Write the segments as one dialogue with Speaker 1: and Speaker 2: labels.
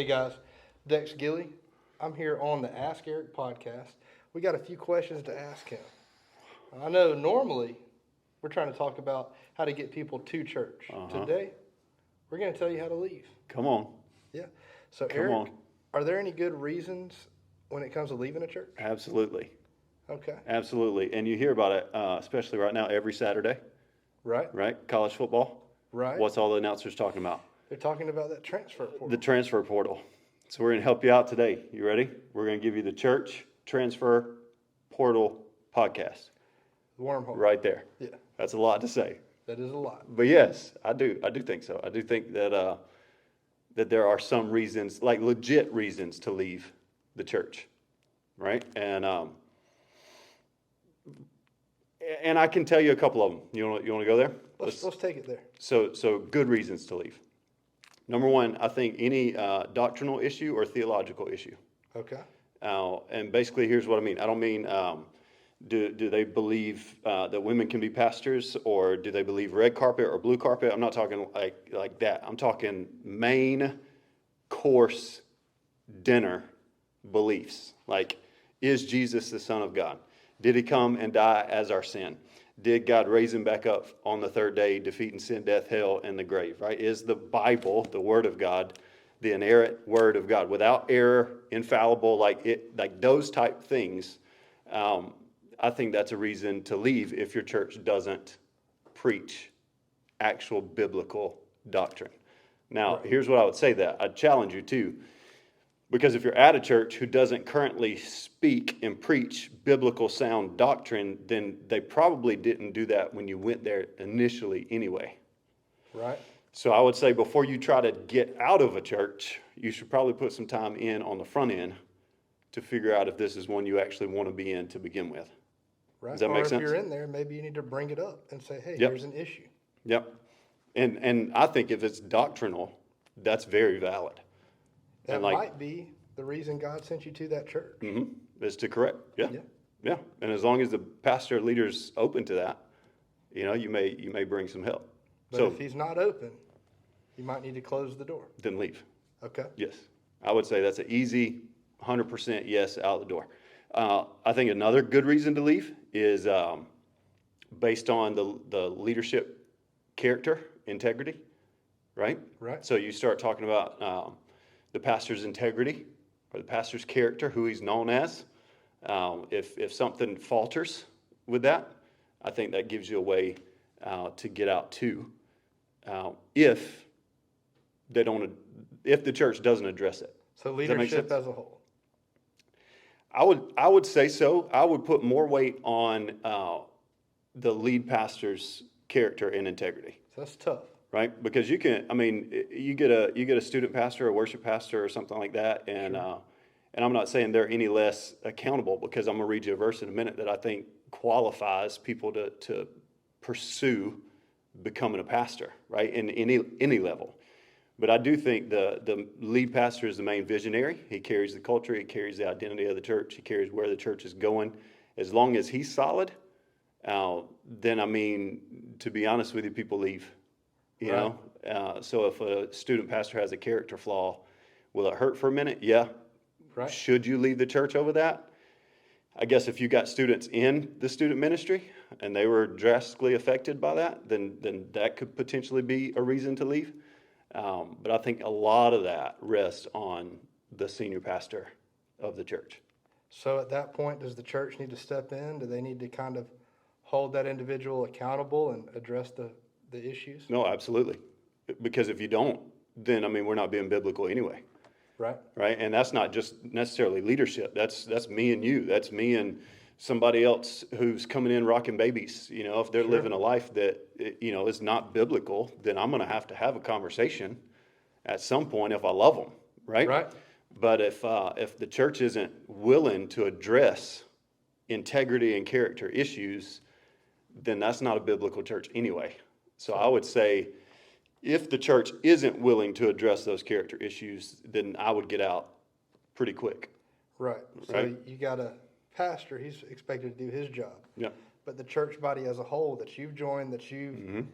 Speaker 1: Hey guys, Dex Gilly. I'm here on the Ask Eric podcast. We got a few questions to ask him. I know normally we're trying to talk about how to get people to church.
Speaker 2: Uh-huh.
Speaker 1: Today, we're going to tell you how to leave.
Speaker 2: Come on.
Speaker 1: Yeah. So,
Speaker 2: Come
Speaker 1: Eric,
Speaker 2: on.
Speaker 1: are there any good reasons when it comes to leaving a church?
Speaker 2: Absolutely.
Speaker 1: Okay.
Speaker 2: Absolutely. And you hear about it, especially right now, every Saturday,
Speaker 1: Right?
Speaker 2: right? College football.
Speaker 1: Right.
Speaker 2: What's all the announcers talking about?
Speaker 1: They're talking about that transfer portal.
Speaker 2: The transfer portal. So we're going to help you out today. You ready? We're going to give you the church transfer portal podcast
Speaker 1: The wormhole.
Speaker 2: right there.
Speaker 1: Yeah.
Speaker 2: That's a lot to say.
Speaker 1: That is a lot.
Speaker 2: But yes, I do think so. I do think that that there are some reasons, like legit reasons, to leave the church, right? And I can tell you a couple of them. You want to go there?
Speaker 1: Let's take it there.
Speaker 2: So good reasons to leave. Number one, I think any doctrinal issue or theological issue.
Speaker 1: Okay.
Speaker 2: And basically, here's what I mean. I don't mean do they believe that women can be pastors, or do they believe red carpet or blue carpet? I'm not talking like that. I'm talking main course dinner beliefs. Like, is Jesus the Son of God? Did he come and die as our sin? Did God raise him back up on the third day, defeating sin, death, hell, and the grave, right? Is the Bible, the Word of God, the inerrant Word of God, without error, infallible, like those type things? I think that's a reason to leave if your church doesn't preach actual biblical doctrine. Now, here's what I would say that. I'd challenge you too. Because if you're at a church who doesn't currently speak and preach biblical sound doctrine, then they probably didn't do that when you went there initially anyway.
Speaker 1: Right.
Speaker 2: So I would say before you try to get out of a church, you should probably put some time in on the front end to figure out if this is one you actually want to be in to begin with.
Speaker 1: Right.
Speaker 2: Does that make sense?
Speaker 1: Or if you're in there, maybe you need to bring it up and say, hey,
Speaker 2: Yep.
Speaker 1: here's an issue.
Speaker 2: Yep. And I think if it's doctrinal, that's very valid.
Speaker 1: That
Speaker 2: And
Speaker 1: might be the reason God sent you to that church.
Speaker 2: Is to correct. Yeah.
Speaker 1: Yeah.
Speaker 2: Yeah. And as long as the pastor leader's open to that, you may bring some help.
Speaker 1: But
Speaker 2: So
Speaker 1: if he's not open, you might need to close the door.
Speaker 2: then leave.
Speaker 1: Okay.
Speaker 2: Yes. I would say that's an easy 100% yes out the door. I think another good reason to leave is based on the leadership character, integrity, right?
Speaker 1: Right.
Speaker 2: So you start talking about the pastor's integrity or the pastor's character, who he's known as. If something falters with that, I think that gives you a way to get out too. If the church doesn't address it.
Speaker 1: So
Speaker 2: Does that make
Speaker 1: leadership
Speaker 2: sense?
Speaker 1: as a whole.
Speaker 2: I would say so. I would put more weight on the lead pastor's character and integrity.
Speaker 1: So that's tough.
Speaker 2: Right, because you get a student pastor, a worship pastor, or something like that, and I'm not saying they're any less accountable, because I'm gonna read you a verse in a minute that I think qualifies people to pursue becoming a pastor, right, in any level. But I do think the lead pastor is the main visionary. He carries the culture, he carries the identity of the church, he carries where the church is going. As long as he's solid, then to be honest with you, people leave. You know, so if a student pastor has a character flaw, will it hurt for a minute? Yeah.
Speaker 1: Right.
Speaker 2: Should you leave the church over that? I guess if you got students in the student ministry and they were drastically affected by that, then that could potentially be a reason to leave. But I think a lot of that rests on the senior pastor of the church.
Speaker 1: So at that point, does the church need to step in? Do they need to kind of hold that individual accountable and address the issues?
Speaker 2: No, absolutely. Because if you don't, then we're not being biblical anyway.
Speaker 1: Right.
Speaker 2: Right. And that's not just necessarily leadership. That's me and you. That's me and somebody else who's coming in rocking babies. If they're living a life that, is not biblical, then I'm going to have a conversation at some point if I love them. Right.
Speaker 1: Right.
Speaker 2: But if the church isn't willing to address integrity and character issues, then that's not a biblical church anyway. So I would say if the church isn't willing to address those character issues, then I would get out pretty quick.
Speaker 1: Right. So
Speaker 2: Right.
Speaker 1: you got a pastor, he's expected to do his job.
Speaker 2: Yeah.
Speaker 1: But the church body as a whole that you've joined, that you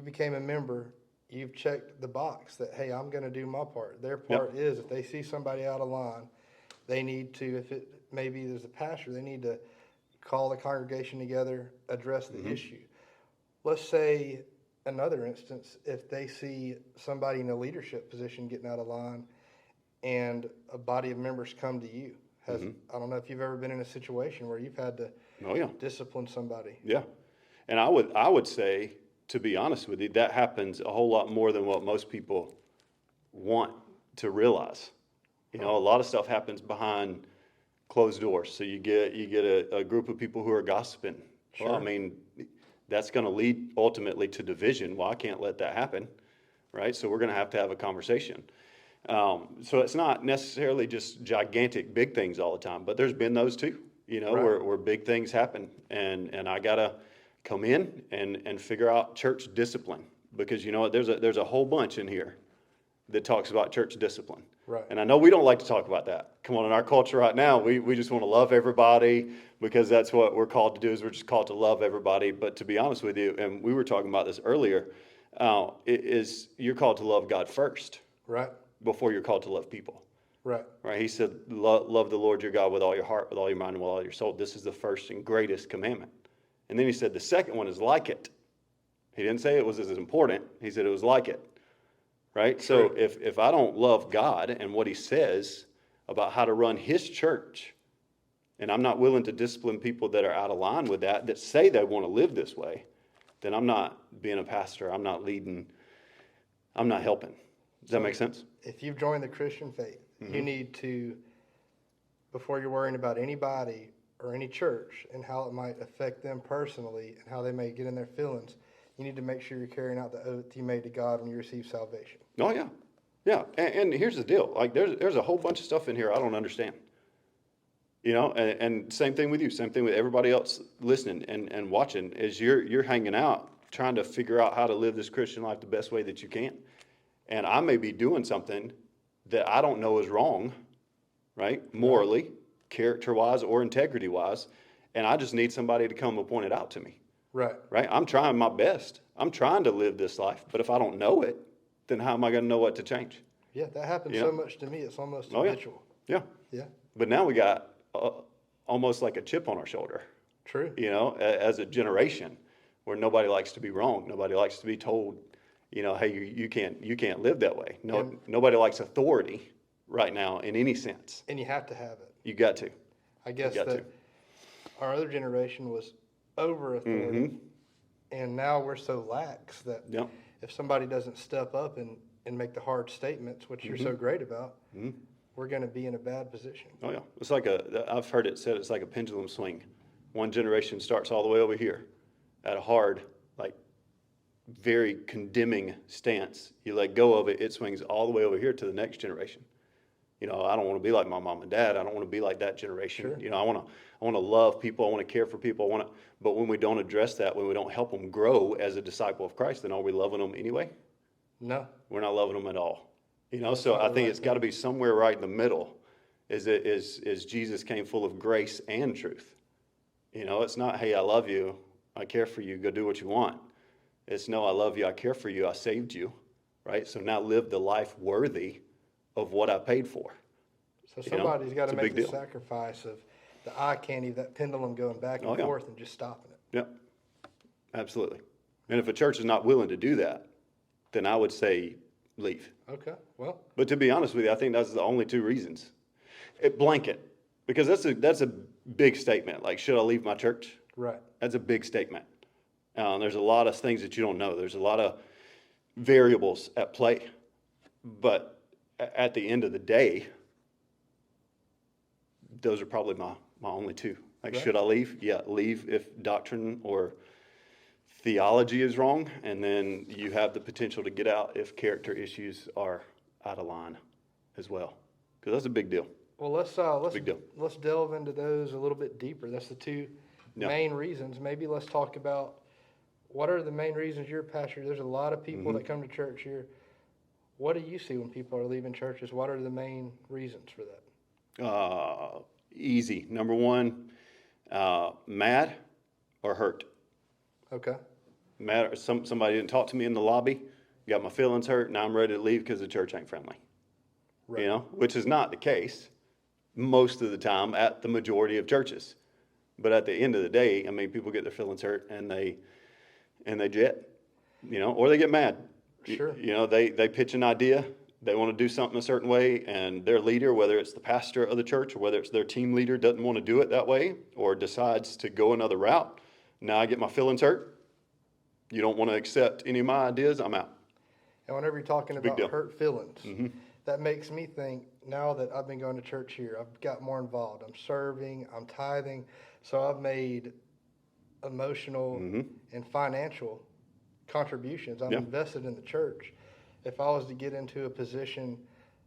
Speaker 1: became a member, you've checked the box that, hey, I'm going to do my part. Their part is if they see somebody out of line, they need to, if it maybe there's a pastor, they need to call the congregation together, address the issue. Let's say another instance, if they see somebody in a leadership position getting out of line and a body of members come to you. I don't know if you've ever been in a situation where you've had to discipline somebody.
Speaker 2: Yeah. And I would say, to be honest with you, that happens a whole lot more than what most people want to realize. You know, a lot of stuff happens behind closed doors. So you get a group of people who are gossiping.
Speaker 1: Sure.
Speaker 2: Well, I mean, that's going to lead ultimately to division. Well, I can't let that happen, right? So we're going to have a conversation. So it's not necessarily just gigantic big things all the time, but there's been those too, you know,
Speaker 1: Right.
Speaker 2: where big things happen, and I gotta come in and figure out church discipline, because you know what, there's a whole bunch in here that talks about church discipline.
Speaker 1: Right.
Speaker 2: And I know we don't like to talk about that. Come on, in our culture right now, we just want to love everybody, because that's what we're called to do, is we're just called to love everybody. But to be honest with you, and we were talking about this earlier, you're called to love God first
Speaker 1: Right.
Speaker 2: before you're called to love people.
Speaker 1: Right.
Speaker 2: Right? He said, love the Lord your God with all your heart, with all your mind, and with all your soul. This is the first and greatest commandment. And then he said the second one is like it. He didn't say it was as important. He said it was like it. Right?
Speaker 1: True.
Speaker 2: So if I don't love God and what he says about how to run his church, and I'm not willing to discipline people that are out of line with that say they want to live this way, then I'm not being a pastor. I'm not leading. I'm not helping. Does that make sense?
Speaker 1: If you've joined the Christian faith, you need to, before you're worrying about anybody or any church and how it might affect them personally and how they may get in their feelings, you need to make sure you're carrying out the oath you made to God when you receive salvation.
Speaker 2: Oh, yeah. Yeah. And here's the deal. Like, there's a whole bunch of stuff in here I don't understand. You know, and same thing with you, same thing with everybody else listening and watching, is you're hanging out trying to figure out how to live this Christian life the best way that you can. And I may be doing something that I don't know is wrong, right? Morally, character-wise, or integrity-wise. And I just need somebody to come and point it out to me.
Speaker 1: Right.
Speaker 2: Right? I'm trying my best. I'm trying to live this life. But if I don't know it, then how am I going to know what to change?
Speaker 1: Yeah, that happens
Speaker 2: Yeah.
Speaker 1: so much to me. It's almost
Speaker 2: Oh, yeah.
Speaker 1: habitual.
Speaker 2: Yeah.
Speaker 1: Yeah.
Speaker 2: But now we got almost like a chip on our shoulder,
Speaker 1: True.
Speaker 2: you know, as a generation where nobody likes to be wrong. Nobody likes to be told, you know, hey, you can't live that way. No,
Speaker 1: Yeah.
Speaker 2: Nobody likes authority right now in any sense.
Speaker 1: And you have to have it.
Speaker 2: You got to.
Speaker 1: I guess
Speaker 2: got
Speaker 1: that
Speaker 2: to.
Speaker 1: our other generation was over authoritative, and now we're so lax that
Speaker 2: Yep.
Speaker 1: if somebody doesn't step up and make the hard statements, which you're so great about, we're going to be in a bad position.
Speaker 2: Oh yeah, it's like I've heard it said, it's like a pendulum swing. One generation starts all the way over here at a hard, like very condemning stance. You let go of it, it swings all the way over here to the next generation. You know, I don't want to be like my mom and dad. I don't want to be like that generation.
Speaker 1: Sure.
Speaker 2: You know, I want to love people. I want to care for people. But when we don't address that, when we don't help them grow as a disciple of Christ, then are we loving them anyway?
Speaker 1: No.
Speaker 2: We're not loving them at all. You know, so I think it's got to be somewhere right in the middle. Is Jesus came full of grace and truth. You know, it's not, hey, I love you, I care for you, go do what you want. It's no, I love you, I care for you, I saved you, right? So now live the life worthy of what I paid for.
Speaker 1: So
Speaker 2: You know,
Speaker 1: somebody's got
Speaker 2: it's
Speaker 1: to
Speaker 2: a
Speaker 1: make
Speaker 2: big
Speaker 1: the
Speaker 2: deal.
Speaker 1: sacrifice of the eye candy, that pendulum going back and
Speaker 2: Oh, yeah.
Speaker 1: forth and just stopping it.
Speaker 2: Yep, absolutely. And if a church is not willing to do that, then I would say leave.
Speaker 1: Okay. Well,
Speaker 2: But to be honest with you, I think that's the only two reasons. Blanket, because that's a big statement. Like, should I leave my church?
Speaker 1: right.
Speaker 2: That's a big statement. There's a lot of things that you don't know. There's a lot of variables at play. But at the end of the day, those are probably my only two. Like,
Speaker 1: Right.
Speaker 2: should I leave? Yeah, leave if doctrine or theology is wrong, and then you have the potential to get out if character issues are out of line as well, because that's a big deal.
Speaker 1: Well, let's
Speaker 2: Big deal.
Speaker 1: let's delve into those a little bit deeper. That's the two
Speaker 2: Yeah.
Speaker 1: main reasons. Maybe let's talk about what are the main reasons you're a pastor. There's a lot of people that come to church here. What do you see when people are leaving churches? What are the main reasons for that?
Speaker 2: Easy. Number one, mad or hurt.
Speaker 1: Okay.
Speaker 2: Mad, somebody didn't talk to me in the lobby, got my feelings hurt, now I'm ready to leave because the church ain't friendly.
Speaker 1: Right.
Speaker 2: You know, which is not the case most of the time at the majority of churches. But at the end of the day, I mean, people get their feelings hurt and they jet, you know, or they get mad.
Speaker 1: Sure.
Speaker 2: You know, they pitch an idea, they want to do something a certain way, and their leader, whether it's the pastor of the church or whether it's their team leader, doesn't want to do it that way or decides to go another route. Now I get my feelings hurt. You don't want to accept any of my ideas, I'm out.
Speaker 1: And whenever you're talking
Speaker 2: big
Speaker 1: about
Speaker 2: deal.
Speaker 1: hurt feelings, that makes me think, now that I've been going to church here, I've got more involved. I'm serving, I'm tithing. So I've made emotional and financial contributions. I'm
Speaker 2: Yeah.
Speaker 1: invested in the church. If I was to get into a position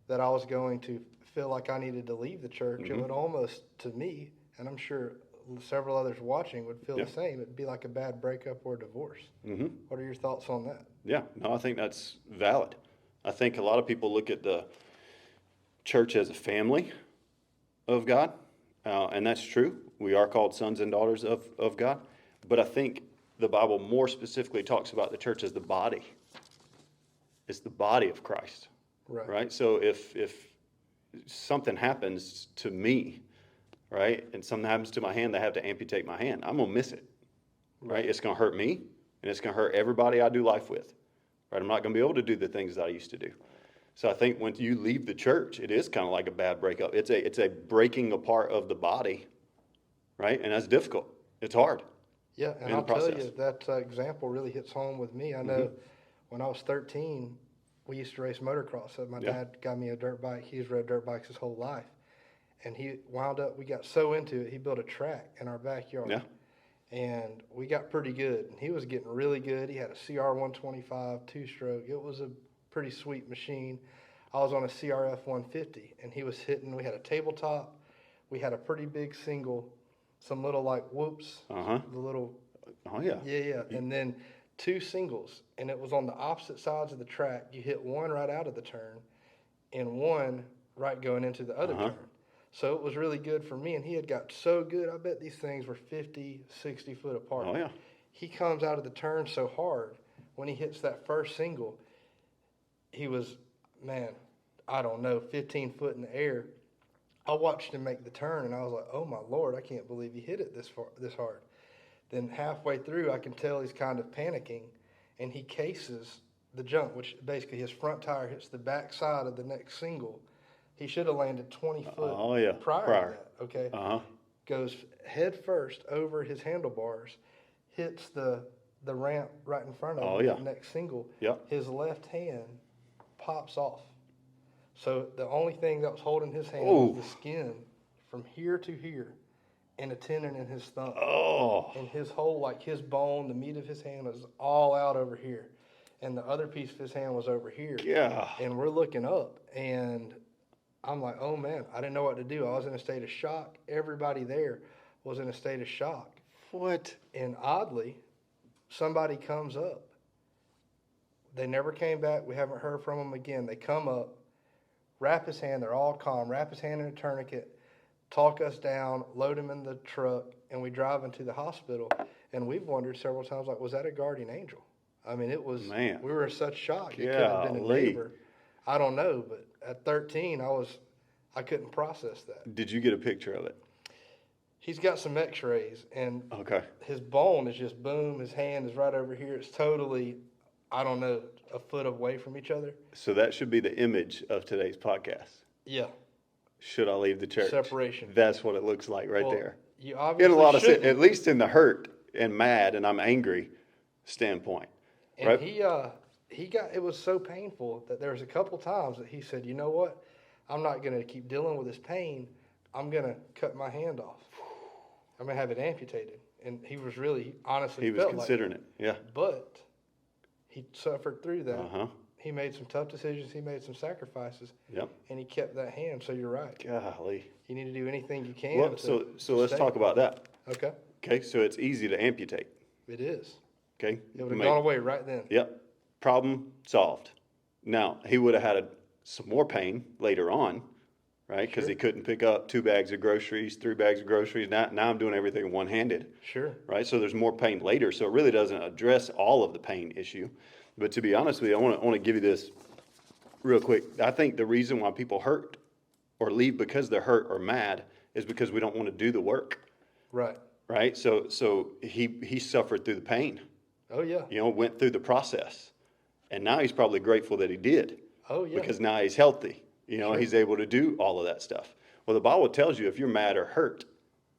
Speaker 1: that I was going to feel like I needed to leave the church, it would almost, to me, and I'm sure several others watching would feel
Speaker 2: Yeah.
Speaker 1: the same. It'd be like a bad breakup or divorce. What are your thoughts on that?
Speaker 2: Yeah, no, I think that's valid. I think a lot of people look at the church as a family of God, and that's true. We are called sons and daughters of God. But I think the Bible more specifically talks about the church as the body. It's the body of Christ, right? So if something happens to me, right, and something happens to my hand, they have to amputate my hand, I'm going to miss it, right? It's going to hurt me, and it's going to hurt everybody I do life with, right? I'm not going to be able to do the things that I used to do. So I think when you leave the church, it is kind of like a bad breakup. It's a breaking apart of the body, right? And that's difficult. It's hard.
Speaker 1: Yeah, and
Speaker 2: in
Speaker 1: I'll
Speaker 2: the
Speaker 1: tell
Speaker 2: process.
Speaker 1: you, that example really hits home with me. I know when I was 13, we used to race motocross. So my
Speaker 2: Yeah.
Speaker 1: dad got me a dirt bike. He's rode dirt bikes his whole life. And he wound up, we got so into it, he built a track in our backyard.
Speaker 2: Yeah.
Speaker 1: And we got pretty good. And he was getting really good. He had a CR 125 two-stroke. It was a pretty sweet machine. I was on a CRF 150, and he was hitting. We had a tabletop. We had a pretty big single, some little like whoops,
Speaker 2: Uh-huh.
Speaker 1: the little
Speaker 2: Oh, yeah.
Speaker 1: yeah, and then two singles, and it was on the opposite sides of the track. You hit one right out of the turn, and one right going into the other turn. So it was really good for me, and he had got so good. I bet these things were 50, 60 foot apart.
Speaker 2: Oh, yeah.
Speaker 1: He comes out of the turn so hard, when he hits that first single, he was, man, I don't know, 15 foot in the air. I watched him make the turn, and I was like, oh, my Lord, I can't believe he hit it this hard. Then halfway through, I can tell he's kind of panicking, and he cases the jump, which basically his front tire hits the back side of the next single. He should have landed 20 foot
Speaker 2: Oh, yeah.
Speaker 1: prior to that, okay?
Speaker 2: Uh-huh.
Speaker 1: Goes head first over his handlebars, hits the ramp right in front of
Speaker 2: Oh,
Speaker 1: him,
Speaker 2: yeah.
Speaker 1: the next single.
Speaker 2: Yep.
Speaker 1: His left hand pops off. So the only thing that was holding his hand
Speaker 2: Ooh.
Speaker 1: was the skin from here to here and a tendon in his thumb.
Speaker 2: Oh.
Speaker 1: And his whole, like his bone, the meat of his hand was all out over here. And the other piece of his hand was over here.
Speaker 2: Yeah.
Speaker 1: And we're looking up, and I'm like, oh man, I didn't know what to do. I was in a state of shock. Everybody there was in a state of shock.
Speaker 2: What?
Speaker 1: And oddly, somebody comes up. They never came back. We haven't heard from them again. They come up, wrap his hand. They're all calm. Wrap his hand in a tourniquet, talk us down, load him in the truck, and we drive him to the hospital. And we've wondered several times, like, was that a guardian angel? I mean, it was.
Speaker 2: Man.
Speaker 1: We were in such shock. It could have been a
Speaker 2: Golly.
Speaker 1: neighbor. I don't know, but at 13, I couldn't process that.
Speaker 2: Did you get a picture of it?
Speaker 1: He's got some X-rays, and
Speaker 2: Okay.
Speaker 1: his bone is just boom. His hand is right over here. It's totally, I don't know, a foot away from each other.
Speaker 2: So that should be the image of today's podcast.
Speaker 1: Yeah,
Speaker 2: Should I leave the church?
Speaker 1: Separation.
Speaker 2: That's what it looks like right
Speaker 1: well,
Speaker 2: there.
Speaker 1: you
Speaker 2: In
Speaker 1: obviously
Speaker 2: a lot of
Speaker 1: shouldn't.
Speaker 2: at least in the hurt and mad and I'm angry standpoint.
Speaker 1: And
Speaker 2: right?
Speaker 1: he got, it was so painful that there was a couple times that he said, you know what, I'm not going to keep dealing with this pain. I'm going to cut my hand off. I'm going to have it amputated. And he was really, honestly
Speaker 2: He was
Speaker 1: felt
Speaker 2: considering it. Yeah.
Speaker 1: like it. But he suffered through that.
Speaker 2: Uh-huh.
Speaker 1: He made some tough decisions. He made some sacrifices.
Speaker 2: Yep.
Speaker 1: And he kept that hand. So you're right.
Speaker 2: Golly.
Speaker 1: You need to do anything you can.
Speaker 2: Well,
Speaker 1: to
Speaker 2: so let's
Speaker 1: stay.
Speaker 2: talk about that.
Speaker 1: Okay.
Speaker 2: Okay, so it's easy to amputate.
Speaker 1: It is.
Speaker 2: Okay.
Speaker 1: It would have
Speaker 2: Make-
Speaker 1: gone away right then.
Speaker 2: Yep. Problem solved. Now, he would have had some more pain later on, right? Because
Speaker 1: Sure.
Speaker 2: he couldn't pick up 2 bags of groceries, 3 bags of groceries. Now I'm doing everything one-handed,
Speaker 1: Sure.
Speaker 2: right? So there's more pain later. So it really doesn't address all of the pain issue. But to be honest with you, I want to give you this real quick. I think the reason why people hurt or leave because they're hurt or mad is because we don't want to do the work,
Speaker 1: Right.
Speaker 2: right? So he suffered through the pain,
Speaker 1: Oh, yeah.
Speaker 2: went through the process. And now he's probably grateful that he did.
Speaker 1: Oh, yeah.
Speaker 2: Because now he's healthy.
Speaker 1: Sure.
Speaker 2: He's able to do all of that stuff. Well, the Bible tells you if you're mad or hurt,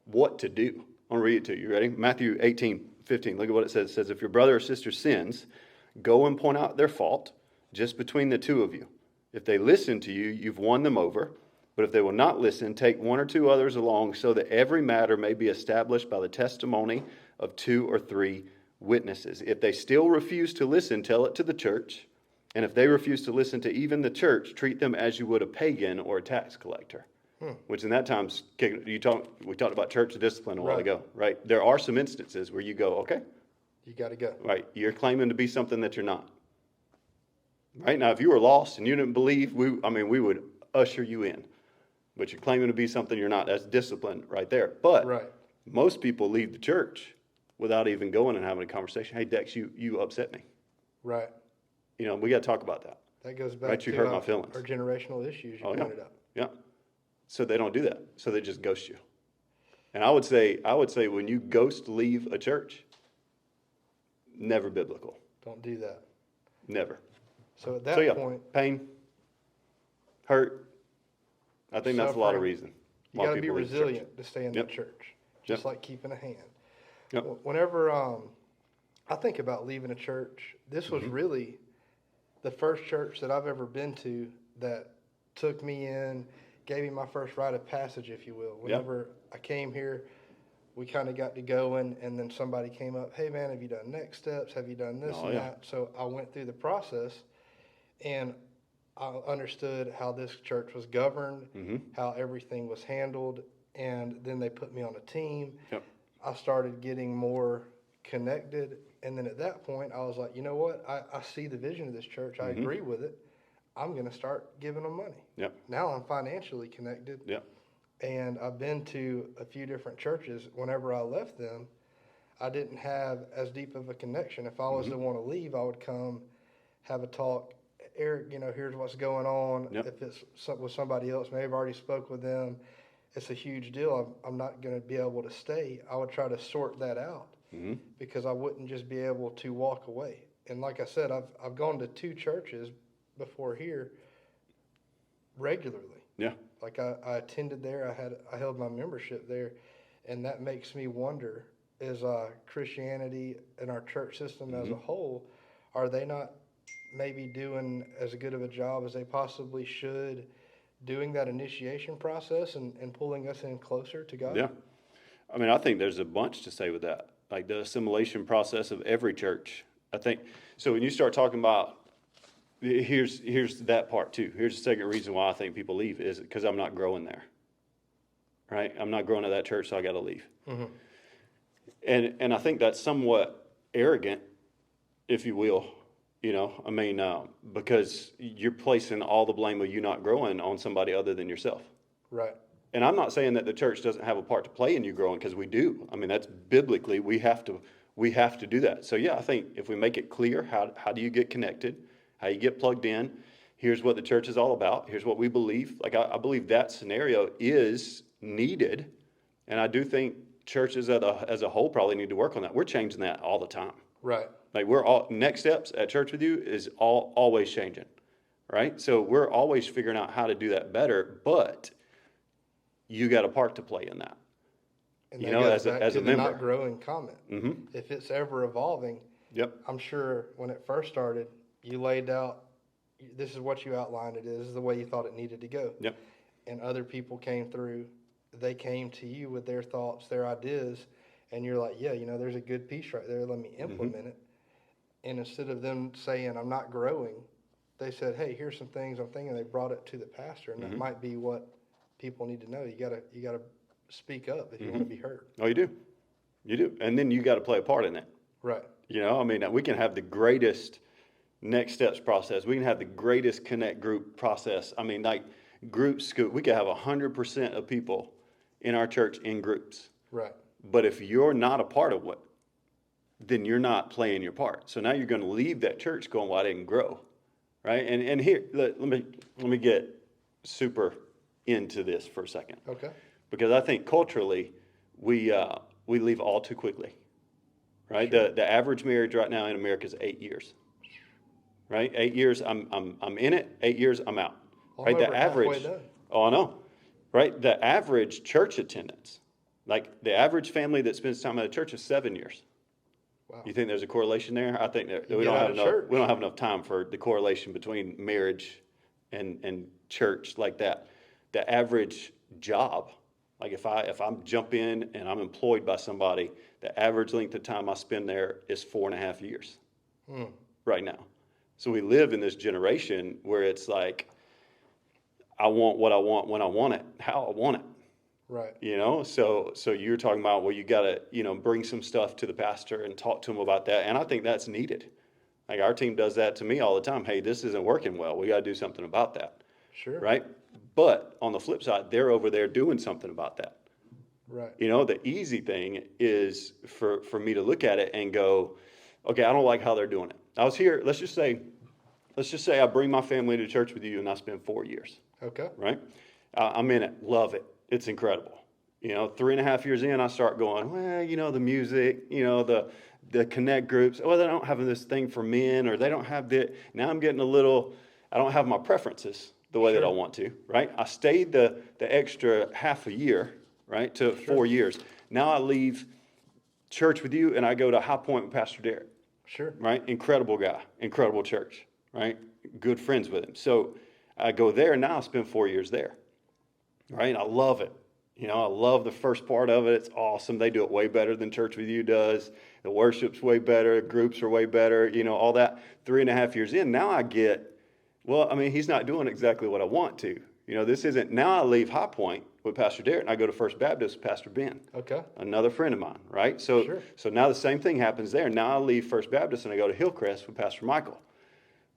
Speaker 2: what to do. I'm going to read it to you. Ready? Matthew 18:15. Look at what it says. It says, if your brother or sister sins, go and point out their fault just between the two of you. If they listen to you, you've won them over. But if they will not listen, take one or two others along so that every matter may be established by the testimony of 2 or 3 witnesses. If they still refuse to listen, tell it to the church. And if they refuse to listen to even the church, treat them as you would a pagan or a tax collector. Which in that time, we talked about church discipline a while ago, right? There are some instances where you go, okay,
Speaker 1: You got to go.
Speaker 2: right, you're claiming to be something that you're not. Right? Now, if you were lost and you didn't believe, we would usher you in. But you're claiming to be something you're not. That's discipline right there. But
Speaker 1: Right.
Speaker 2: most people leave the church without even going and having a conversation. Hey, Dex, you upset me.
Speaker 1: Right.
Speaker 2: We got to talk about that.
Speaker 1: That goes back
Speaker 2: Right, you
Speaker 1: to
Speaker 2: hurt my feelings.
Speaker 1: our generational issues you
Speaker 2: Oh, yeah.
Speaker 1: pointed out.
Speaker 2: Yeah. So they don't do that. So they just ghost you. And I would say when you ghost leave a church, never biblical.
Speaker 1: Don't do that.
Speaker 2: Never.
Speaker 1: So at that
Speaker 2: So yeah,
Speaker 1: point,
Speaker 2: pain, hurt. I think that's a lot of
Speaker 1: Suffering.
Speaker 2: reason.
Speaker 1: you
Speaker 2: why
Speaker 1: got to be
Speaker 2: people leave the church.
Speaker 1: resilient to stay in
Speaker 2: Yep.
Speaker 1: the church, just
Speaker 2: Yep.
Speaker 1: like keeping a hand.
Speaker 2: Yep.
Speaker 1: Whenever I think about leaving a church, this was really the first church that I've ever been to that took me in, gave me my first rite of passage, if you will. Whenever I came here, we kind of got to going, and then somebody came up, hey man, have you done next steps? Have you done this
Speaker 2: Oh,
Speaker 1: and
Speaker 2: yeah.
Speaker 1: that? So I went through the process, and I understood how this church was governed, how everything was handled, and then they put me on a team.
Speaker 2: Yep.
Speaker 1: I started getting more connected, and then at that point, I was like, you know what? I see the vision of this church. I agree with it. I'm going to start giving them money.
Speaker 2: Yep.
Speaker 1: Now I'm financially connected,
Speaker 2: Yep.
Speaker 1: and I've been to a few different churches. Whenever I left them, I didn't have as deep of a connection. If I was to want to leave, I would come, have a talk. Eric, here's what's going on.
Speaker 2: Yep.
Speaker 1: If it's with somebody else, maybe I've already spoke with them. It's a huge deal. I'm not going to be able to stay. I would try to sort that out because I wouldn't just be able to walk away. And like I said, I've gone to 2 churches before here regularly.
Speaker 2: Yeah.
Speaker 1: Like I attended there. I held my membership there, and that makes me wonder: is Christianity and our church system as a whole, are they not maybe doing as good of a job as they possibly should, doing that initiation process and pulling us in closer to God?
Speaker 2: Yeah. I think there's a bunch to say with that. Like the assimilation process of every church. I think, so when you start talking about, here's that part too. Here's the second reason why I think people leave is because I'm not growing there. Right? I'm not growing at that church, so I got to leave. And I think that's somewhat arrogant, if you will. Because you're placing all the blame of you not growing on somebody other than yourself.
Speaker 1: Right.
Speaker 2: And I'm not saying that the church doesn't have a part to play in you growing, because we do. That's biblically, we have to do that. So yeah, I think if we make it clear, how do you get connected? How you get plugged in? Here's what the church is all about. Here's what we believe. Like I believe that scenario is needed. And I do think churches as a whole probably need to work on that. We're changing that all the time.
Speaker 1: Right.
Speaker 2: Like next steps at Church With You is always changing, right? So we're always figuring out how to do that better, but you got a part to play in that.
Speaker 1: And
Speaker 2: You
Speaker 1: that
Speaker 2: know,
Speaker 1: goes
Speaker 2: as a-
Speaker 1: back
Speaker 2: as
Speaker 1: to
Speaker 2: a
Speaker 1: the
Speaker 2: member.
Speaker 1: not growing comment. If it's ever evolving,
Speaker 2: Yep.
Speaker 1: I'm sure when it first started, you laid out, this is what you outlined it is, this is the way you thought it needed to go.
Speaker 2: Yep.
Speaker 1: And other people came through, they came to you with their thoughts, their ideas, and you're like, yeah, there's a good piece right there, let me implement it. And instead of them saying, I'm not growing, they said, hey, here's some things I'm thinking. They brought it to the pastor, and that might be what people need to know. You gotta speak up if you want to be heard.
Speaker 2: Oh, you do. You do. And then you got to play a part in it.
Speaker 1: Right.
Speaker 2: We can have the greatest next steps process. We can have the greatest connect group process. Groups, we could have 100% of people in our church in groups.
Speaker 1: Right.
Speaker 2: But if you're not a part of then you're not playing your part. So now you're going to leave that church going, well, I didn't grow, right? And here, let me get super into this for a second.
Speaker 1: Okay.
Speaker 2: Because I think culturally, we leave all too quickly, right?
Speaker 1: Sure.
Speaker 2: The average marriage right now in America is 8 years, right? 8 years, I'm in it. 8 years, I'm out, right?
Speaker 1: I'm
Speaker 2: The
Speaker 1: over halfway
Speaker 2: average,
Speaker 1: done.
Speaker 2: oh, I know, right? The average church attendance, like the average family that spends time at a church is 7 years.
Speaker 1: Wow.
Speaker 2: You think there's a correlation there? I think that
Speaker 1: You
Speaker 2: we
Speaker 1: get
Speaker 2: don't
Speaker 1: out
Speaker 2: have
Speaker 1: of
Speaker 2: enough.
Speaker 1: church.
Speaker 2: We don't have enough time for the correlation between marriage and church like that. The average job, like if I'm jump in and I'm employed by somebody, the average length of time I spend there is 4.5 years right now. So we live in this generation where it's like, I want what I want when I want it, how I want it.
Speaker 1: Right.
Speaker 2: You know, so you're talking about, well, you got to, bring some stuff to the pastor and talk to him about that. And I think that's needed. Like our team does that to me all the time. Hey, this isn't working well. We got to do something about that.
Speaker 1: Sure.
Speaker 2: Right. But on the flip side, they're over there doing something about that.
Speaker 1: Right.
Speaker 2: The easy thing is for me to look at it and go, okay, I don't like how they're doing it. I was here, let's just say I bring my family to church with you and I spend 4 years.
Speaker 1: Okay.
Speaker 2: Right. I'm in it. Love it. It's incredible. 3.5 years in, I start going, well, the music, the connect groups. Well, they don't have this thing for men, or they don't have the. Now I'm getting I don't have my preferences the way that I want to, right? I stayed the extra half a year, right, to 4 years. Now I leave church with you and I go to High Point with Pastor Derek.
Speaker 1: Sure.
Speaker 2: Right? Incredible guy, incredible church, right? Good friends with him. So I go there and now I spend 4 years there. Right? I love it. I love the first part of it. It's awesome. They do it way better than Church With You does. The worship's way better. Groups are way better. All that. 3.5 years in, now I get, he's not doing exactly what I want to. This isn't, now I leave High Point with Pastor Derek and I go to First Baptist with Pastor Ben.
Speaker 1: Okay.
Speaker 2: Another friend of mine, right? So now the same thing happens there. Now I leave First Baptist and I go to Hillcrest with Pastor Michael.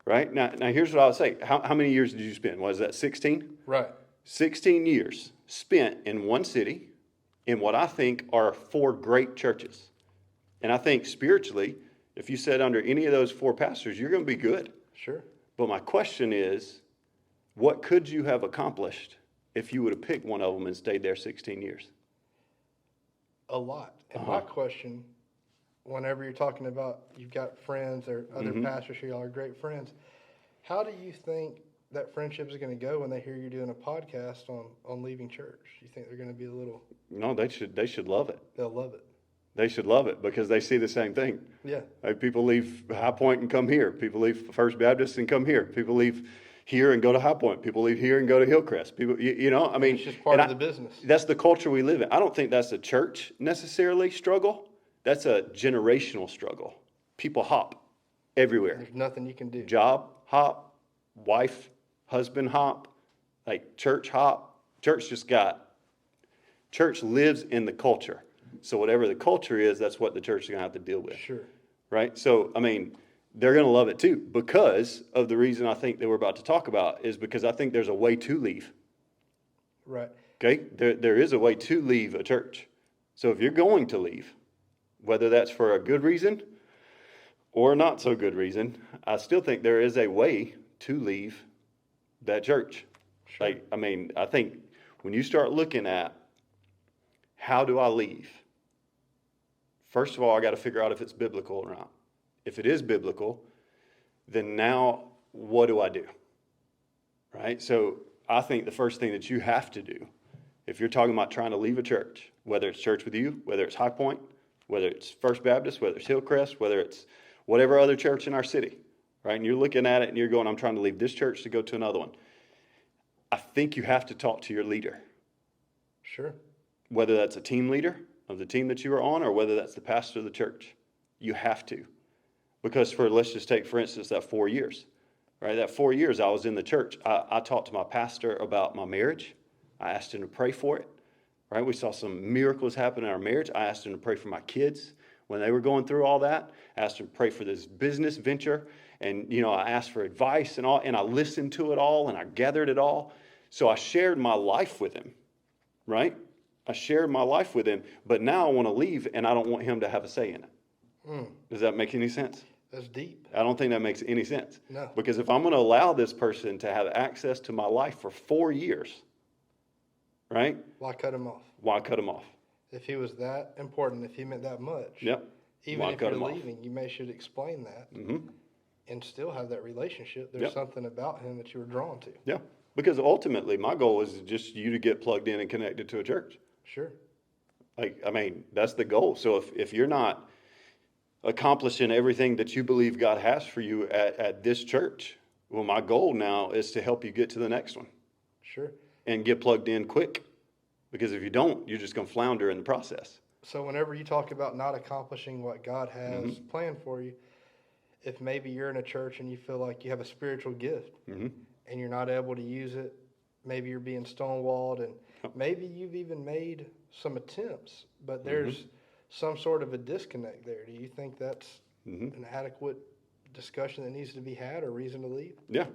Speaker 2: Right? Now here's what I would say. How many years did you spend? Was that 16?
Speaker 1: Right.
Speaker 2: 16 years spent in one city in what I think are 4 great churches. And I think spiritually, if you sit under any of those 4 pastors, you're going to be good.
Speaker 1: Sure.
Speaker 2: But my question is, what could you have accomplished if you would have picked one of them and stayed there 16 years?
Speaker 1: A lot. And my question, whenever you're talking about you've got friends or other pastors who y'all are great friends, how do you think that friendship is going to go when they hear you doing a podcast on leaving church? You think they're going to be a little?
Speaker 2: No, they should love it.
Speaker 1: They'll love it.
Speaker 2: They should love it because they see the same thing.
Speaker 1: Yeah.
Speaker 2: Like people leave High Point and come here. People leave First Baptist and come here. People leave here and go to High Point. People leave here and go to Hillcrest. People,
Speaker 1: It's just part of the business.
Speaker 2: That's the culture we live in. I don't think that's a church necessarily struggle. That's a generational struggle. People hop everywhere.
Speaker 1: There's nothing you can do.
Speaker 2: Job hop, wife, husband hop, like church hop. Church lives in the culture. So whatever the culture is, that's what the church is going to have to deal with.
Speaker 1: Sure.
Speaker 2: Right? So, they're going to love it too because of the reason I think that we're about to talk about is because I think there's a way to leave.
Speaker 1: Right.
Speaker 2: Okay? There is a way to leave a church. So if you're going to leave, whether that's for a good reason or not so good reason, I still think there is a way to leave that church.
Speaker 1: Sure.
Speaker 2: I think when you start looking at how do I leave? First of all, I got to figure out if it's biblical or not. If it is biblical, then now what do I do? Right? So I think the first thing that you have to do, if you're talking about trying to leave a church, whether it's Church With You, whether it's High Point, whether it's First Baptist, whether it's Hillcrest, whether it's whatever other church in our city, right? And you're looking at it and you're going, I'm trying to leave this church to go to another one. I think you have to talk to your leader.
Speaker 1: Sure.
Speaker 2: Whether that's a team leader of the team that you are on or whether that's the pastor of the church. You have to. Because let's just take, for instance, that 4 years, right? That 4 years I was in the church. I talked to my pastor about my marriage. I asked him to pray for it, right? We saw some miracles happen in our marriage. I asked him to pray for my kids when they were going through all that. I asked him to pray for this business venture. And, I asked for advice and all, and I listened to it all and I gathered it all. So I shared my life with him, right? I shared my life with him, but now I want to leave and I don't want him to have a say in it. Does that make any sense?
Speaker 1: That's deep.
Speaker 2: I don't think that makes any sense.
Speaker 1: No.
Speaker 2: Because if I'm going to allow this person to have access to my life for 4 years, right?
Speaker 1: Why cut him off?
Speaker 2: Why cut them off?
Speaker 1: If he was that important, if he meant that much,
Speaker 2: Yep.
Speaker 1: even
Speaker 2: Why
Speaker 1: if
Speaker 2: cut
Speaker 1: you're
Speaker 2: him off?
Speaker 1: leaving, you should explain that
Speaker 2: Mm-hmm.
Speaker 1: and still have that relationship. There's
Speaker 2: Yep.
Speaker 1: something about him that you were drawn to.
Speaker 2: Yeah. Because ultimately, my goal is just you to get plugged in and connected to a church.
Speaker 1: Sure.
Speaker 2: Like, I mean, that's the goal. So if you're not accomplishing everything that you believe God has for you at this church, well, my goal now is to help you get to the next one
Speaker 1: Sure.
Speaker 2: and get plugged in quick. Because if you don't, you're just going to flounder in the process.
Speaker 1: So whenever you talk about not accomplishing what God has planned for you, if maybe you're in a church and you feel like you have a spiritual gift and you're not able to use it, maybe you're being stonewalled, and maybe you've even made some attempts, but there's some sort of a disconnect there. Do you think that's an adequate discussion that needs to be had or reason to leave?
Speaker 2: Yeah.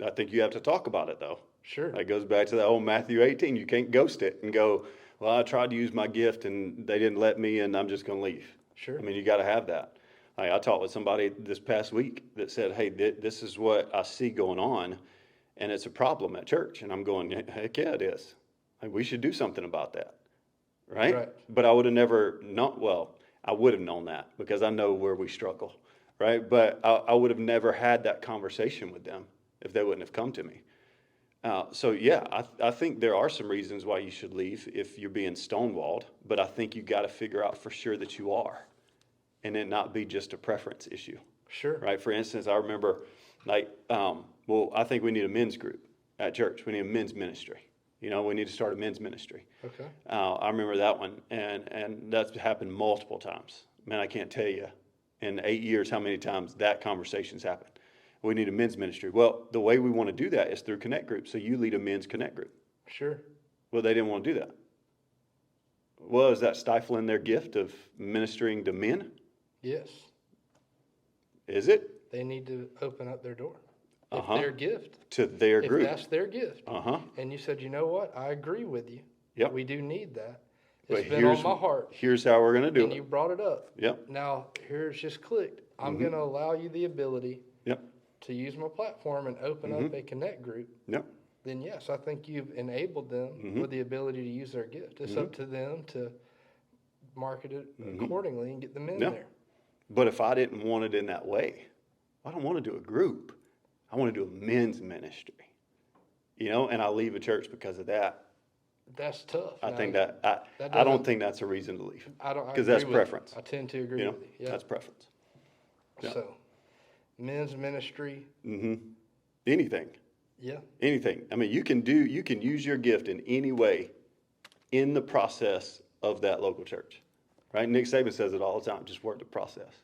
Speaker 2: I think you have to talk about it, though.
Speaker 1: Sure.
Speaker 2: That goes back to that old Matthew 18. You can't ghost it and go, well, I tried to use my gift and they didn't let me and I'm just going to leave.
Speaker 1: Sure.
Speaker 2: I mean, you got to have that. I talked with somebody this past week that said, hey, this is what I see going on, and it's a problem at church. And I'm going, heck yeah, it is. Like, we should do something about that, right? But I would have never I would have known that because I know where we struggle, right? But I would have never had that conversation with them if they wouldn't have come to me. So, yeah, I think there are some reasons why you should leave if you're being stonewalled, but I think you got to figure out for sure that you are. And it not be just a preference issue.
Speaker 1: Sure.
Speaker 2: Right. For instance, I remember I think we need a men's group at church. We need a men's ministry. We need to start a men's ministry.
Speaker 1: Okay.
Speaker 2: I remember that one. And that's happened multiple times. Man, I can't tell you in 8 years how many times that conversation's happened. We need a men's ministry. Well, the way we want to do that is through connect groups. So you lead a men's connect group.
Speaker 1: Sure.
Speaker 2: Well, they didn't want to do that. Well, is that stifling their gift of ministering to men?
Speaker 1: Yes.
Speaker 2: Is it?
Speaker 1: They need to open up their door. If
Speaker 2: Uh-huh.
Speaker 1: their gift.
Speaker 2: To their
Speaker 1: If
Speaker 2: group.
Speaker 1: that's their gift.
Speaker 2: Uh-huh.
Speaker 1: And you said, you know what? I agree with you.
Speaker 2: Yep.
Speaker 1: We do need that.
Speaker 2: But
Speaker 1: It's been on my heart.
Speaker 2: Here's how we're going to do
Speaker 1: And
Speaker 2: it.
Speaker 1: you brought it up.
Speaker 2: Yep.
Speaker 1: Now, here's just clicked. I'm going to allow you the ability
Speaker 2: Yep.
Speaker 1: to use my platform and open up a connect group.
Speaker 2: Yep.
Speaker 1: Then yes, I think you've enabled them with the ability to use their gift. It's up to them to market it accordingly and get them in
Speaker 2: Yeah.
Speaker 1: there.
Speaker 2: But if I didn't want it in that way, I don't want to do a group. I want to do a men's ministry. And I leave a church because of that.
Speaker 1: That's tough.
Speaker 2: I
Speaker 1: Now,
Speaker 2: think
Speaker 1: that
Speaker 2: I
Speaker 1: doesn't-
Speaker 2: don't think that's a reason to leave.
Speaker 1: I don't,
Speaker 2: Because that's
Speaker 1: agree with you.
Speaker 2: preference.
Speaker 1: I tend to agree with you. Yeah.
Speaker 2: That's preference. yeah.
Speaker 1: So, men's ministry.
Speaker 2: Anything.
Speaker 1: Yeah.
Speaker 2: Anything. I mean, you can use your gift in any way in the process of that local church. Right? Nick Saban says it all the time. Just work the process.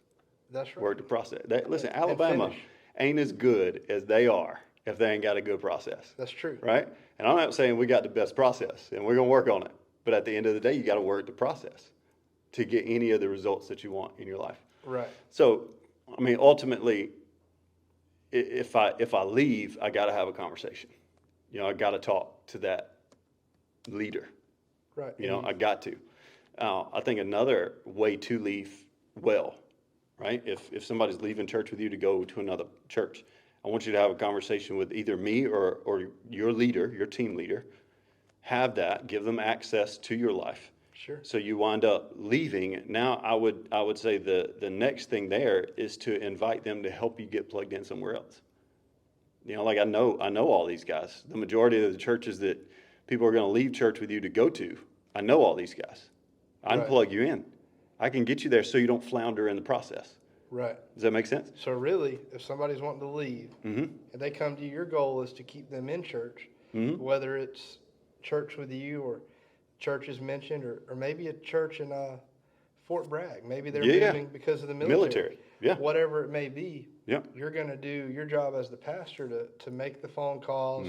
Speaker 1: That's right.
Speaker 2: Work the process. Listen,
Speaker 1: And
Speaker 2: Alabama
Speaker 1: finish.
Speaker 2: ain't as good as they are if they ain't got a good process.
Speaker 1: That's true.
Speaker 2: Right? And I'm not saying we got the best process and we're going to work on it. But at the end of the day, you got to work the process to get any of the results that you want in your life.
Speaker 1: Right.
Speaker 2: So, I mean, ultimately, if I leave, I got to have a conversation. I got to talk to that leader.
Speaker 1: Right.
Speaker 2: I got to. I think another way to leave well, right? If somebody's leaving church with you to go to another church, I want you to have a conversation with either me or your leader, your team leader. Have that, give them access to your life.
Speaker 1: Sure.
Speaker 2: So you wind up leaving. Now I would say the next thing there is to invite them to help you get plugged in somewhere else. Like I know all these guys. The majority of the churches that people are going to leave church with you to go to, I know all these guys. I can
Speaker 1: Right.
Speaker 2: plug you in. I can get you there so you don't flounder in the process.
Speaker 1: Right.
Speaker 2: Does that make sense?
Speaker 1: So really, if somebody's wanting to leave and they come to you, your goal is to keep them in church, whether it's church with you or churches mentioned, or maybe a church in Fort Bragg. Maybe they're
Speaker 2: Yeah.
Speaker 1: moving because of the military.
Speaker 2: Yeah.
Speaker 1: Whatever it may be,
Speaker 2: Yeah.
Speaker 1: you're going to do your job as the pastor to make the phone calls,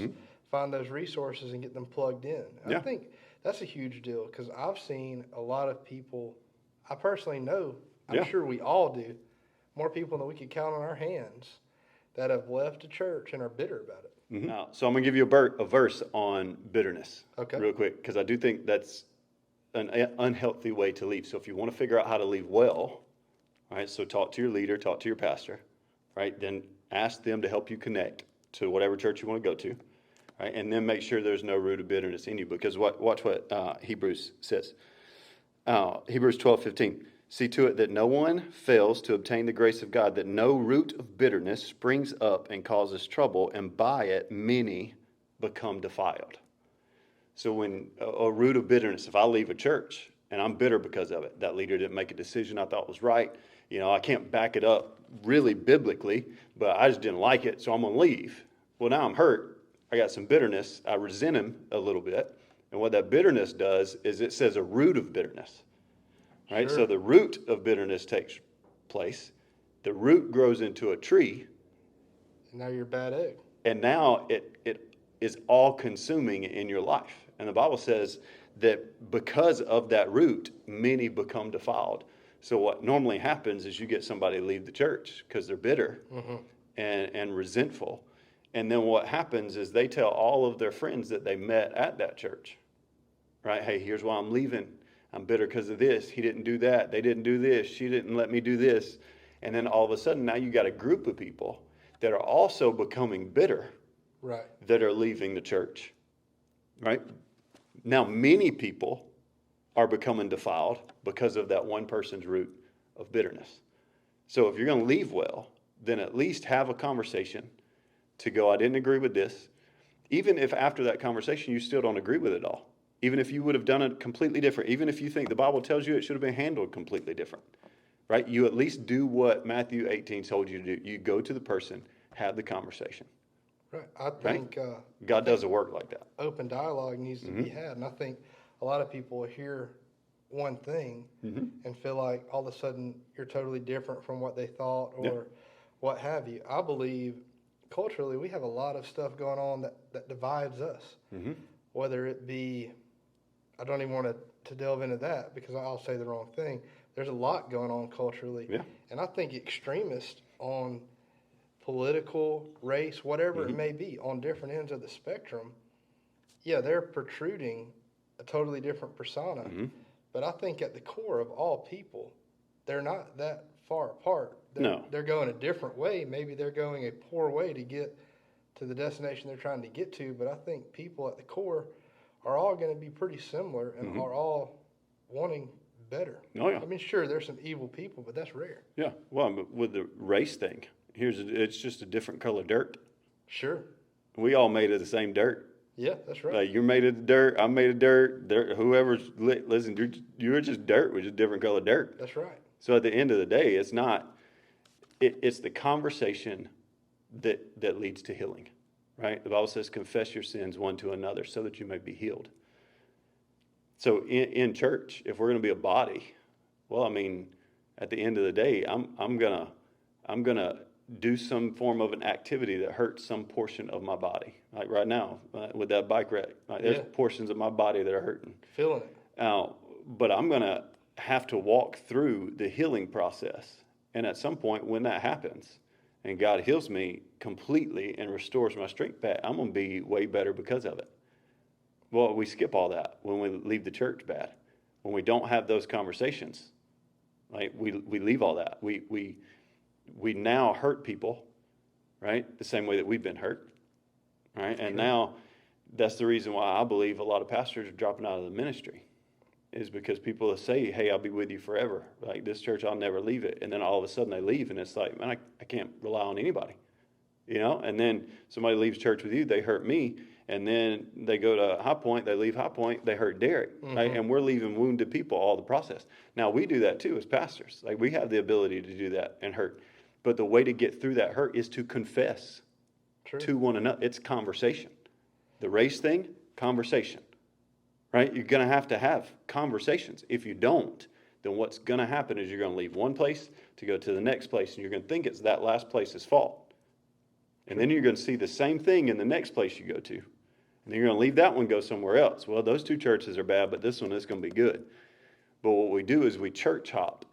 Speaker 1: find those resources, and get them plugged in. And
Speaker 2: Yeah.
Speaker 1: I think that's a huge deal because I've seen a lot of people, I personally know, I'm
Speaker 2: Yeah.
Speaker 1: sure we all do, more people than we could count on our hands that have left a church and are bitter about it.
Speaker 2: Now, so I'm going to give you a verse on bitterness
Speaker 1: Okay.
Speaker 2: real quick because I do think that's an unhealthy way to leave. So if you want to figure out how to leave well, All right, so talk to your leader, talk to your pastor, right? Then ask them to help you connect to whatever church you want to go to, right? And then make sure there's no root of bitterness in you, because watch what Hebrews says. Hebrews 12:15. See to it that no one fails to obtain the grace of God, that no root of bitterness springs up and causes trouble, and by it many become defiled. So when a root of bitterness, if I leave a church and I'm bitter because of it, that leader didn't make a decision I thought was right, I can't back it up really biblically, but I just didn't like it, so I'm going to leave. Well, now I'm hurt. I got some bitterness. I resent him a little bit. And what that bitterness does is it says a root of bitterness. Right?
Speaker 1: Sure.
Speaker 2: So the root of bitterness takes place. The root grows into a tree.
Speaker 1: And now you're a bad egg.
Speaker 2: And now it is all consuming in your life. And the Bible says that because of that root, many become defiled. So what normally happens is you get somebody to leave the church because they're bitter and resentful. And then what happens is they tell all of their friends that they met at that church, right? Hey, here's why I'm leaving. I'm bitter because of this. He didn't do that. They didn't do this. She didn't let me do this. And then all of a sudden, now you got a group of people that are also becoming bitter,
Speaker 1: Right.
Speaker 2: that are leaving the church, right? Now, many people are becoming defiled because of that one person's root of bitterness. So if you're going to leave well, then at least have a conversation to go, I didn't agree with this. Even if after that conversation you still don't agree with it all. Even if you would have done it completely different, even if you think the Bible tells you it should have been handled completely different, right? You at least do what Matthew 18 told you to do. You go to the person, have the conversation.
Speaker 1: Right. I think
Speaker 2: God does a work like that.
Speaker 1: open dialogue needs to be had. And I think a lot of people hear one thing and feel like all of a sudden you're totally different from what they thought or what have you. I believe culturally we have a lot of stuff going on that divides us, whether it be, I don't even want to delve into that because I'll say the wrong thing. There's a lot going on culturally.
Speaker 2: Yeah.
Speaker 1: And I think extremists on political, race, whatever it may be, on different ends of the spectrum, they're protruding a totally different persona. But I think at the core of all people, they're not that far apart. They're going a different way. Maybe they're going a poor way to get to the destination they're trying to get to. But I think people at the core are all going to be pretty similar and are all wanting better.
Speaker 2: Oh, yeah.
Speaker 1: I mean, sure, there's some evil people, but that's rare.
Speaker 2: Yeah. Well, with the race thing, it's just a different color dirt.
Speaker 1: Sure.
Speaker 2: We all made of the same dirt.
Speaker 1: Yeah, that's right.
Speaker 2: You're made of the dirt. I'm made of dirt. Whoever's listen, you're just dirt with just different color dirt.
Speaker 1: That's right.
Speaker 2: So at the end of the day, it's not. It's the conversation that leads to healing, right? The Bible says, "Confess your sins one to another, so that you may be healed." So in church, if we're going to be a body, well, I mean, at the end of the day, I'm gonna do some form of an activity that hurts some portion of my body. Like right now, with that bike wreck, there's portions of my body that are hurting.
Speaker 1: Feeling it.
Speaker 2: But I'm going to have to walk through the healing process. And at some point when that happens and God heals me completely and restores my strength back, I'm going to be way better because of it. Well, we skip all that when we leave the church bad. When we don't have those conversations, right? We leave all that. We now hurt people, right? The same way that we've been hurt, right? And now that's the reason why I believe a lot of pastors are dropping out of the ministry, is because people say, hey, I'll be with you forever. Like this church, I'll never leave it. And then all of a sudden they leave and it's like, man, I can't rely on anybody, And then somebody leaves church with you, they hurt me. And then they go to High Point, they leave High Point, they hurt Derek, right? And we're leaving wounded people all the process. Now we do that too as pastors. Like we have the ability to do that and hurt. But the way to get through that hurt is to confess to one another. It's conversation. The race thing, conversation, right? You're going to have conversations. If you don't, then what's going to happen is you're going to leave one place to go to the next place, and you're going to think it's that last place's fault. And then you're going to see the same thing in the next place you go to. And then you're going to leave that one, go somewhere else. Well, those two churches are bad, but this one is going to be good. But what we do is we church hop.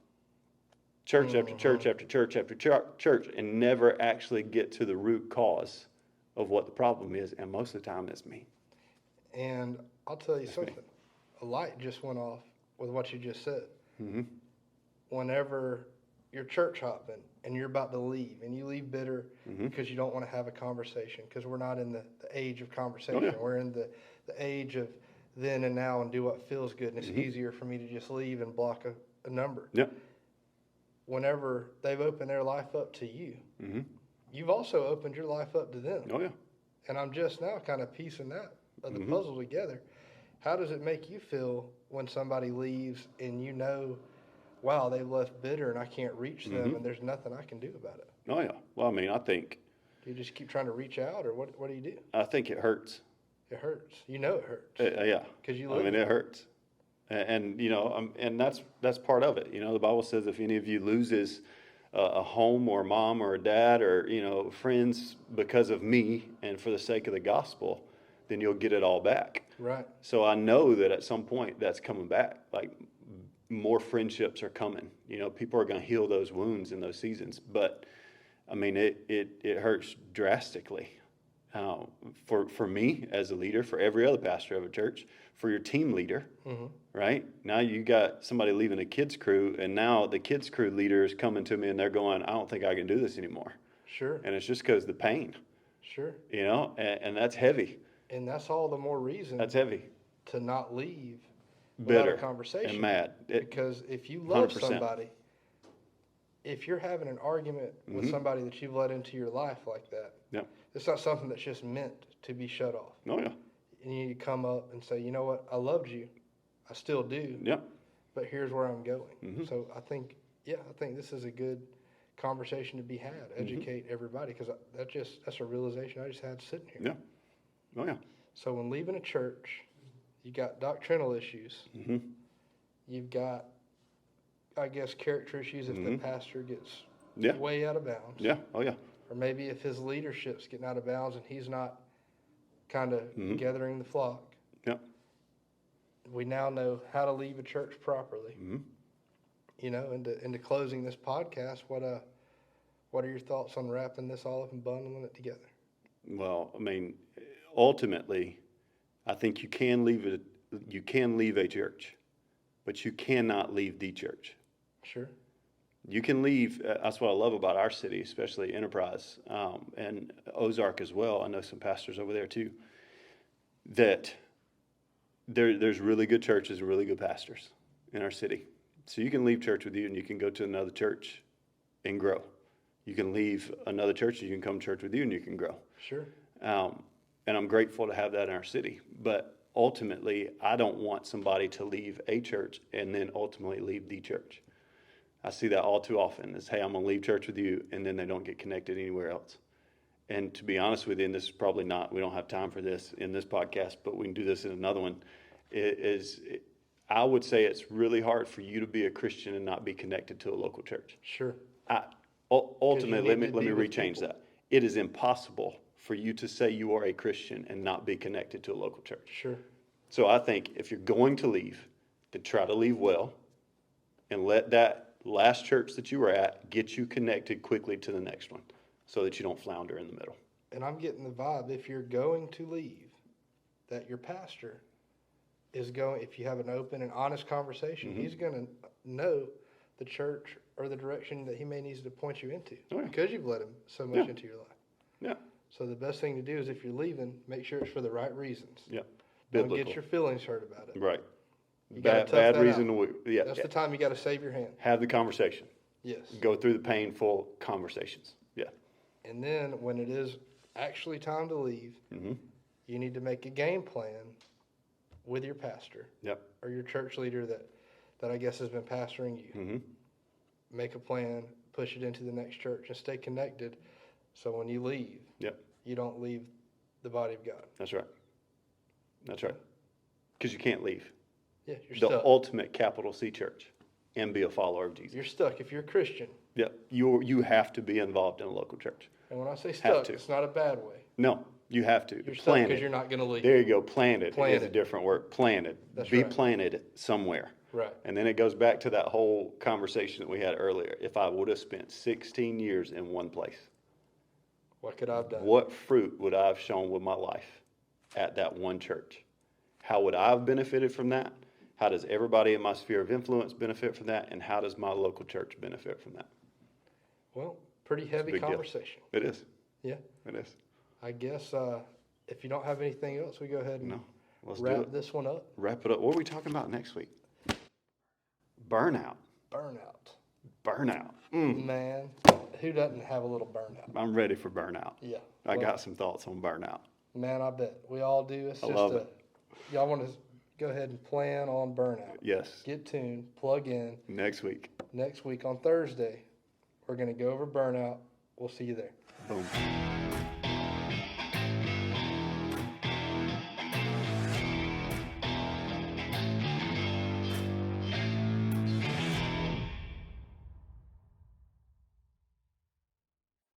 Speaker 2: Church after church after church after church, and never actually get to the root cause of what the problem is. And most of the time, it's me.
Speaker 1: And I'll tell you something. A light just went off with what you just said. Whenever you're church hopping and you're about to leave, and you leave bitter because you don't want to have a conversation, because we're not in the age of conversation.
Speaker 2: Oh, yeah.
Speaker 1: We're in the age of then and now and do what feels good, and it's easier for me to just leave and block a number.
Speaker 2: Yep.
Speaker 1: Whenever they've opened their life up to you, you've also opened your life up to them.
Speaker 2: Oh, yeah.
Speaker 1: And I'm just now kind of piecing that of the puzzle together. How does it make you feel when somebody leaves and you know, wow, they've left bitter and I can't reach them and there's nothing I can do about it?
Speaker 2: Oh, yeah. Well, I mean, I think
Speaker 1: Do you just keep trying to reach out, or what do you do?
Speaker 2: it hurts.
Speaker 1: It hurts. You know it hurts.
Speaker 2: Yeah.
Speaker 1: 'Cause you
Speaker 2: I
Speaker 1: live
Speaker 2: mean,
Speaker 1: it.
Speaker 2: it hurts. And you know, and that's part of it. You know, the Bible says if any of you loses a home or a mom or a dad or, you know, friends because of me and for the sake of the gospel, then you'll get it all back.
Speaker 1: Right.
Speaker 2: So I know that at some point that's coming back. Like more friendships are coming. You know, people are going to heal those wounds in those seasons. But I mean, it hurts drastically. For me as a leader, for every other pastor of a church, for your team leader, right? Now you got somebody leaving a kids crew, and now the kids crew leader is coming to me and they're going, I don't think I can do this anymore.
Speaker 1: Sure.
Speaker 2: And it's just because of the pain,
Speaker 1: Sure.
Speaker 2: you know, and that's heavy.
Speaker 1: And that's all the more reason
Speaker 2: That's heavy.
Speaker 1: to not leave without
Speaker 2: Bitter
Speaker 1: a conversation.
Speaker 2: and mad.
Speaker 1: Because if you love
Speaker 2: 100%.
Speaker 1: somebody, if you're having an argument with somebody that you've let into your life like that,
Speaker 2: Yep.
Speaker 1: it's not something that's just meant to be shut off.
Speaker 2: Oh, yeah.
Speaker 1: And you need to come up and say, you know what, I loved you. I still do.
Speaker 2: Yep.
Speaker 1: But here's where I'm going. So I think this is a good conversation to be had. Educate everybody, because that's a realization I just had sitting here.
Speaker 2: Yeah. Oh, yeah.
Speaker 1: So when leaving a church, you got doctrinal issues. You've got, I guess, character issues if the pastor gets
Speaker 2: Yeah.
Speaker 1: way out of bounds.
Speaker 2: Yeah. Oh, yeah.
Speaker 1: Or maybe if his leadership's getting out of bounds and he's not kind of gathering the flock.
Speaker 2: Yeah.
Speaker 1: We now know how to leave a church properly. You know, into closing this podcast, what are your thoughts on wrapping this all up and bundling it together?
Speaker 2: Well, I mean, ultimately, I think you can leave a church, but you cannot leave the church.
Speaker 1: Sure.
Speaker 2: You can leave. That's what I love about our city, especially Enterprise and Ozark as well. I know some pastors over there too. That there's really good churches and really good pastors in our city. So you can leave church with you and you can go to another church and grow. You can leave another church and you can come to church with you and you can grow.
Speaker 1: Sure.
Speaker 2: And I'm grateful to have that in our city. But ultimately, I don't want somebody to leave a church and then ultimately leave the church. I see that all too often is, hey, I'm going to leave church with you, and then they don't get connected anywhere else. And to be honest with you, and this is probably not, we don't have time for this in this podcast, but we can do this in another one, I would say it's really hard for you to be a Christian and not be connected to a local church.
Speaker 1: Sure.
Speaker 2: Ultimately, let
Speaker 1: need to
Speaker 2: me
Speaker 1: be with
Speaker 2: rechange
Speaker 1: people.
Speaker 2: that. It is impossible for you to say you are a Christian and not be connected to a local church.
Speaker 1: Sure.
Speaker 2: So I think if you're going to leave, then try to leave well and let that last church that you were at get you connected quickly to the next one so that you don't flounder in the middle.
Speaker 1: And I'm getting the vibe, if you're going to leave, that your pastor is going, if you have an open and honest conversation, he's going to know the church or the direction that he may need to point you into because you've let him so much into your life.
Speaker 2: Yeah.
Speaker 1: So the best thing to do is, if you're leaving, make sure it's for the right reasons.
Speaker 2: Yeah.
Speaker 1: Don't
Speaker 2: Biblical.
Speaker 1: get your feelings hurt about it.
Speaker 2: Right.
Speaker 1: You gotta tough
Speaker 2: Bad
Speaker 1: that
Speaker 2: reason.
Speaker 1: out.
Speaker 2: Yeah.
Speaker 1: That's the time you got to save your hand.
Speaker 2: Have the conversation.
Speaker 1: Yes.
Speaker 2: Go through the painful conversations. Yeah.
Speaker 1: And then when it is actually time to leave, you need to make a game plan with your pastor
Speaker 2: Yep.
Speaker 1: or your church leader that I guess has been pastoring you. Make a plan, push it into the next church, and stay connected. So when you leave,
Speaker 2: Yep.
Speaker 1: you don't leave the body of God.
Speaker 2: That's right. That's right. Because you can't leave
Speaker 1: Yeah, you're
Speaker 2: the
Speaker 1: stuck.
Speaker 2: ultimate capital C church and be a follower of Jesus.
Speaker 1: You're stuck if you're a Christian.
Speaker 2: Yeah, you have to be involved in a local church.
Speaker 1: And when I say stuck,
Speaker 2: to.
Speaker 1: it's not a bad way.
Speaker 2: No, you have to.
Speaker 1: You're stuck
Speaker 2: Planted.
Speaker 1: because you're not going to leave.
Speaker 2: There you go. Planted is a
Speaker 1: Planted.
Speaker 2: different word. Planted.
Speaker 1: That's
Speaker 2: be
Speaker 1: right.
Speaker 2: planted somewhere.
Speaker 1: Right.
Speaker 2: And then it goes back to that whole conversation that we had earlier. If I would have spent 16 years in one place,
Speaker 1: What could I have done?
Speaker 2: what fruit would I have shown with my life at that one church? How would I have benefited from that? How does everybody in my sphere of influence benefit from that? And how does my local church benefit from that?
Speaker 1: Well, pretty heavy
Speaker 2: big deal.
Speaker 1: conversation.
Speaker 2: It is.
Speaker 1: Yeah.
Speaker 2: It is.
Speaker 1: I guess, if you don't have anything else, we go ahead and
Speaker 2: No. Let's do
Speaker 1: wrap
Speaker 2: it.
Speaker 1: this one up.
Speaker 2: Wrap it up. What are we talking about next week? Burnout.
Speaker 1: Burnout.
Speaker 2: Burnout.
Speaker 1: Man, who doesn't have a little burnout?
Speaker 2: I'm ready for burnout.
Speaker 1: Yeah.
Speaker 2: I
Speaker 1: Well,
Speaker 2: got some thoughts on burnout.
Speaker 1: Man, I bet. We all do. It's
Speaker 2: I
Speaker 1: just
Speaker 2: love it.
Speaker 1: y'all want to go ahead and plan on burnout.
Speaker 2: Yes.
Speaker 1: Get tuned, plug in.
Speaker 2: Next week.
Speaker 1: Next week on Thursday, we're going to go over burnout. We'll see you there.
Speaker 2: Boom.